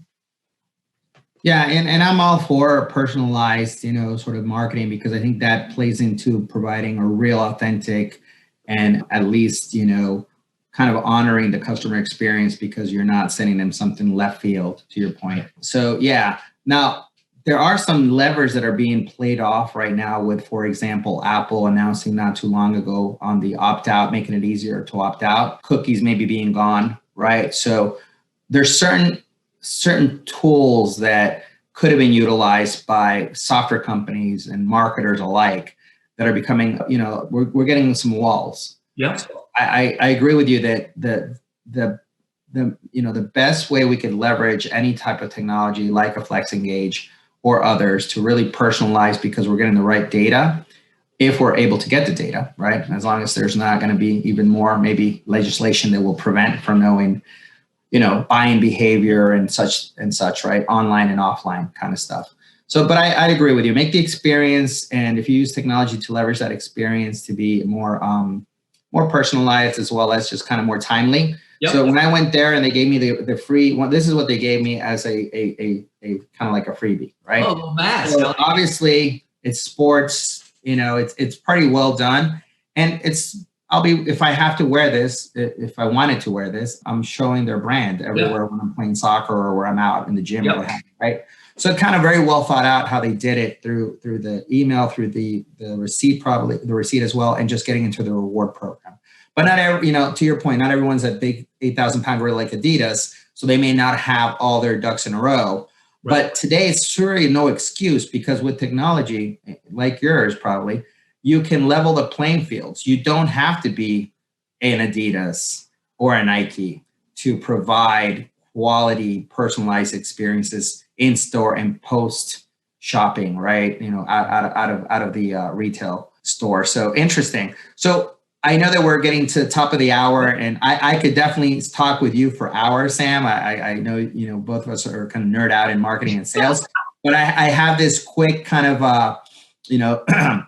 Yeah, and I'm all for personalized, sort of marketing, because I think that plays into providing a real, authentic, and at least, kind of honoring the customer experience, because you're not sending them something left field, to your point. So yeah, now there are some levers that are being played off right now with, for example, Apple announcing not too long ago on the opt-out, making it easier to opt out, cookies maybe being gone, right? So there's certain tools that could have been utilized by software companies and marketers alike that are becoming, we're getting some walls. Yeah. So I agree with you that the best way we could leverage any type of technology like a flexEngage or others to really personalize, because we're getting the right data, if we're able to get the data, right? As long as there's not going to be even more maybe legislation that will prevent from knowing, buying behavior and such, right? Online and offline kind of stuff. So, but I agree with you. Make the experience, and if you use technology to leverage that experience to be more personalized, as well as just kind of more timely. Yep. So when I went there and they gave me the free one, this is what they gave me as a kind of like a freebie, right? Oh, mass. So obviously it's sports, it's pretty well done. And if I have to wear this, if I wanted to wear this, I'm showing their brand everywhere when I'm playing soccer or where I'm out in the gym or what have you, right? So kind of very well thought out how they did it through the email, through the receipt, probably the receipt as well, and just getting into the reward program. But not every, to your point, not everyone's a big 8,000-pound gorilla like Adidas, so they may not have all their ducks in a row. Right. But today it's really no excuse, because with technology like yours, probably, you can level the playing fields. You don't have to be an Adidas or a Nike to provide quality, personalized experiences in store and post shopping, right? Out of the retail store. So interesting. So I know that we're getting to the top of the hour, and I could definitely talk with you for hours, Sam. I know, both of us are kind of nerd out in marketing and sales, but I have this quick kind of,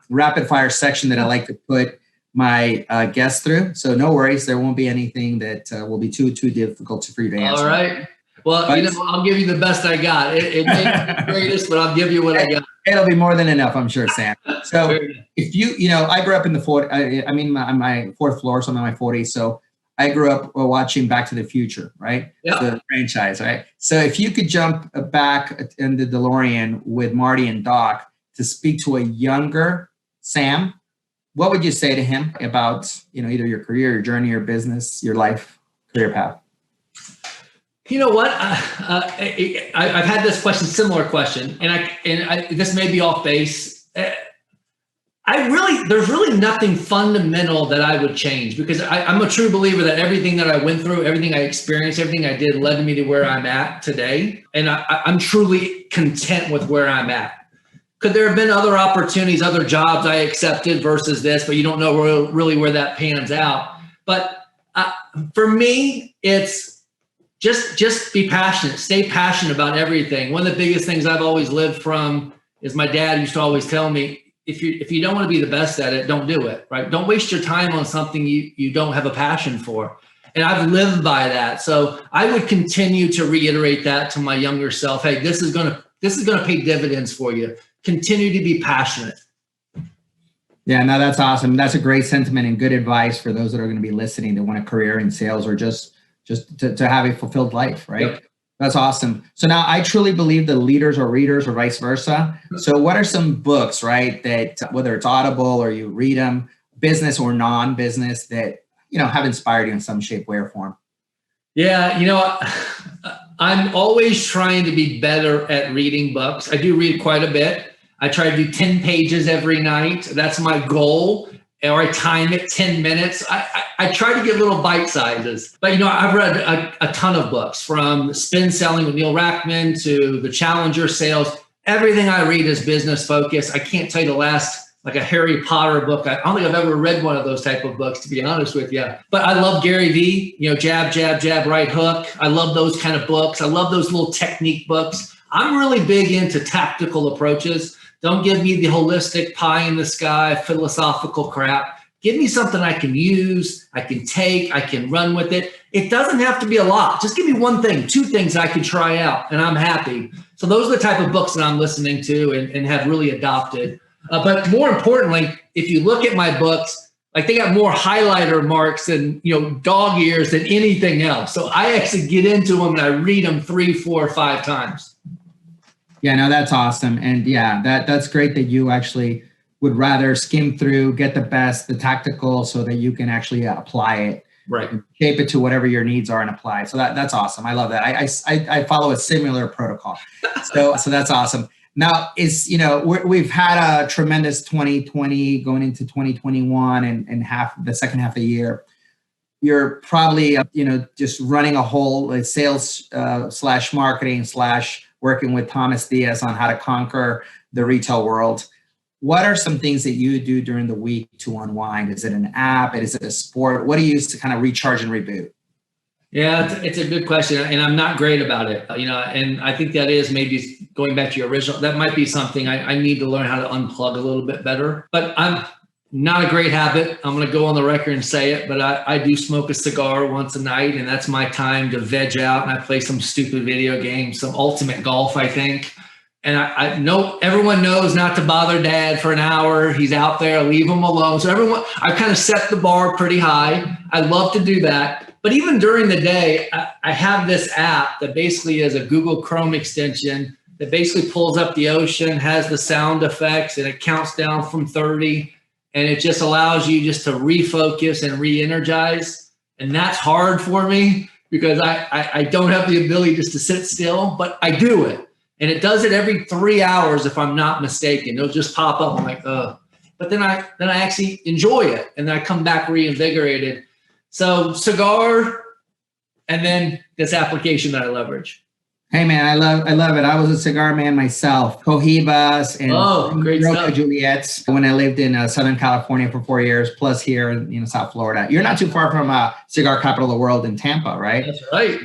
rapid fire section that I like to put my guests through. So no worries. There won't be anything that will be too difficult for you to answer. All right. Well, I'll give you the best I got. It may be the greatest, but I'll give you what I got. It'll be more than enough, I'm sure, Sam. So if I grew up in the 40s, I'm my fourth floor, so I'm in my 40s. So I grew up watching Back to the Future, right? Yeah. The franchise, right? So if you could jump back in the DeLorean with Marty and Doc to speak to a younger Sam, what would you say to him about, either your career, your journey, your business, your life, career path? You know what? I've had this similar question, and this may be off base. There's really nothing fundamental that I would change, because I'm a true believer that everything that I went through, everything I experienced, everything I did led me to where I'm at today. And I'm truly content with where I'm at. Could there have been other opportunities, other jobs I accepted versus this, but you don't know really where that pans out. But for me, it's just be passionate, stay passionate about everything. One of the biggest things I've always lived from is my dad used to always tell me, if you don't want to be the best at it, don't do it, right? Don't waste your time on something you don't have a passion for. And I've lived by that. So I would continue to reiterate that to my younger self. Hey, this is gonna pay dividends for you. Continue to be passionate. Yeah, no, that's awesome. That's a great sentiment and good advice for those that are going to be listening that want a career in sales or just to have a fulfilled life, right? Yep. That's awesome. So now I truly believe that leaders are readers or vice versa. So what are some books, right, that whether it's Audible or you read them, business or non-business, that, have inspired you in some shape, way, or form? Yeah, I'm always trying to be better at reading books. I do read quite a bit. I try to do 10 pages every night. That's my goal. Or I time it 10 minutes. I try to get little bite sizes. But, I've read a ton of books, from Spin Selling with Neil Rackman to The Challenger Sales. Everything I read is business focused. I can't tell you the last, like a Harry Potter book. I don't think I've ever read one of those type of books, to be honest with you. But I love Gary Vee, jab, jab, jab, right hook. I love those kind of books. I love those little technique books. I'm really big into tactical approaches. Don't give me the holistic pie in the sky, philosophical crap. Give me something I can use, I can take, I can run with it. It doesn't have to be a lot. Just give me one thing, two things I can try out, and I'm happy. So those are the type of books that I'm listening to and have really adopted. But more importantly, if you look at my books, like, they got more highlighter marks and, dog ears than anything else. So I actually get into them and I read them 3, 4, 5 times. Yeah, no, that's awesome. And yeah, that's great that you actually would rather skim through, get the best, the tactical, so that you can actually apply it, right? Shape it to whatever your needs are and apply it. So that's awesome. I love that. I follow a similar protocol. So that's awesome. Now we've had a tremendous 2020 going into 2021 and the second half of the year. You're probably, just running a whole sales / marketing / working with Thomas Diaz on how to conquer the retail world. What are some things that you do during the week to unwind? Is it an app? Is it a sport? What do you use to kind of recharge and reboot? Yeah, it's a good question, and I'm not great about it. And I think that is maybe going back to your original. That might be something I need to learn how to unplug a little bit better. But I'm not a great habit. I'm going to go on the record and say it, but I do smoke a cigar once a night, and that's my time to veg out. And I play some stupid video game, some ultimate golf, I think. And I know everyone knows not to bother dad for an hour. He's out there, leave him alone. So I kind of set the bar pretty high. I love to do that. But even during the day, I have this app that basically is a Google Chrome extension that basically pulls up the ocean, has the sound effects, and it counts down from 30. And it just allows you just to refocus and re-energize. And that's hard for me because I don't have the ability just to sit still, but I do it. And it does it every 3 hours, if I'm not mistaken. It'll just pop up. I'm like, ugh. But then I actually enjoy it, and then I come back reinvigorated. So cigar, and then this application that I leverage. Hey man, I love it. I was a cigar man myself. Cohibas and great stuff. Juliet's when I lived in Southern California for 4 years, plus here in South Florida. You're not too far from cigar capital of the world in Tampa, right? That's right.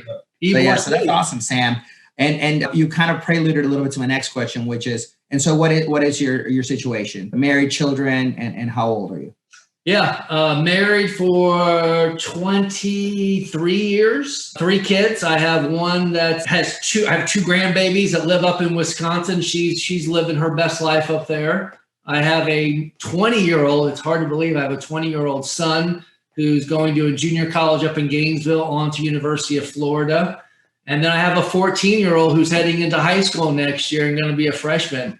So that's awesome, Sam. And you kind of preluded a little bit to my next question, which is, and so what is your situation? Married, children, and how old are you? Yeah, married for 23 years, 3 kids. I have one that has I have 2 grandbabies that live up in Wisconsin. She's living her best life up there. I have a 20-year-old. It's hard to believe I have a 20-year-old son who's going to a junior college up in Gainesville, on to University of Florida. And then I have a 14-year-old who's heading into high school next year and going to be a freshman.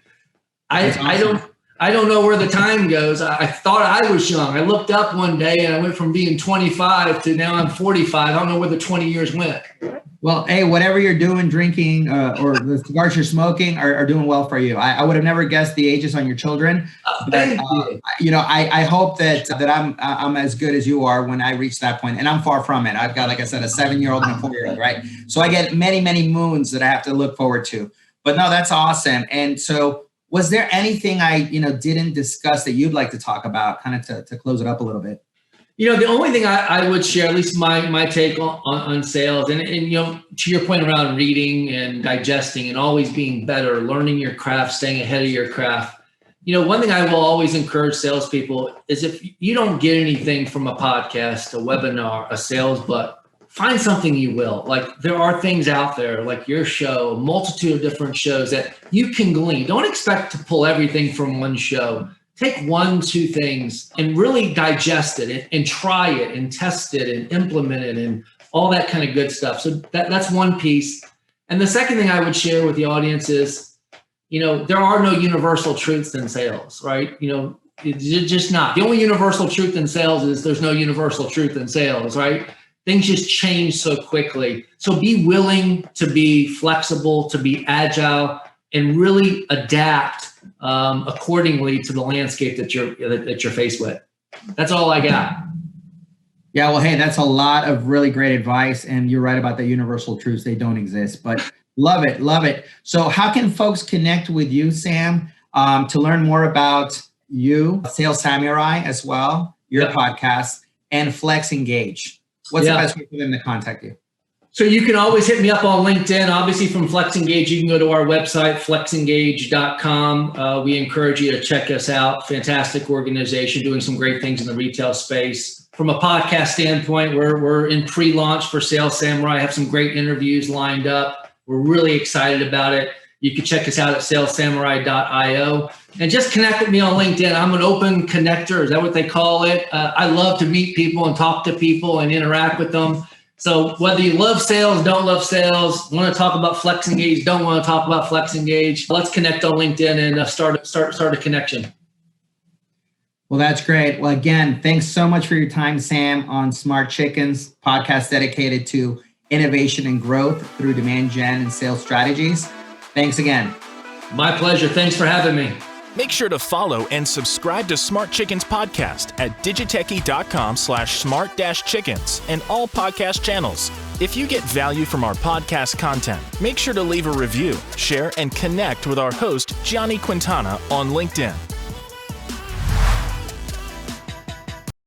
I don't know where the time goes. I thought I was young. I looked up one day and I went from being 25 to now I'm 45. I don't know where the 20 years went. Well, hey, whatever you're doing, drinking or the cigars you're smoking are doing well for you. I would have never guessed the ages on your children. But, I hope that I'm as good as you are when I reach that point, and I'm far from it. I've got, like I said, a 7-year-old and a 4-year-old, right? So I get many, many moons that I have to look forward to. But no, that's awesome. And so, was there anything I didn't discuss that you'd like to talk about, kind of to close it up a little bit? The only thing I would share, at least my take on sales, and to your point around reading and digesting and always being better, learning your craft, staying ahead of your craft. One thing I will always encourage salespeople is if you don't get anything from a podcast, a webinar, a sales book, find something you will. Like, there are things out there like your show, a multitude of different shows that you can glean. Don't expect to pull everything from one show. Take 1-2 things and really digest it and try it and test it and implement it and all that kind of good stuff. So that's one piece. And the second thing I would share with the audience is, there are no universal truths in sales, right? It's just not. The only universal truth in sales is there's no universal truth in sales, right? Things just change so quickly. So be willing to be flexible, to be agile, and really adapt accordingly to the landscape that you're faced with. That's all I got. Yeah, well, hey, that's a lot of really great advice. And you're right about the universal truths. They don't exist, but love it. Love it. So how can folks connect with you, Sam, to learn more about you, Sales Samurai as well, your podcast, and flexEngage? What's the best way for them to contact you? So you can always hit me up on LinkedIn. Obviously, from flexEngage, you can go to our website, flexengage.com. We encourage you to check us out. Fantastic organization, doing some great things in the retail space. From a podcast standpoint, we're in pre-launch for Sales Samurai. I have some great interviews lined up. We're really excited about it. You can check us out at salessamurai.io and just connect with me on LinkedIn. I'm an open connector. Is that what they call it? I love to meet people and talk to people and interact with them. So whether you love sales, don't love sales, want to talk about flexEngage, don't want to talk about flexEngage, let's connect on LinkedIn and start a connection. Well, that's great. Well, again, thanks so much for your time, Sam, on Smart Chickens, podcast dedicated to innovation and growth through demand gen and sales strategies. Thanks again. My pleasure. Thanks for having me. Make sure to follow and subscribe to Smart Chickens Podcast at digitechie.com/smart-chickens and all podcast channels. If you get value from our podcast content, make sure to leave a review, share, and connect with our host, Gianni Quintana, on LinkedIn.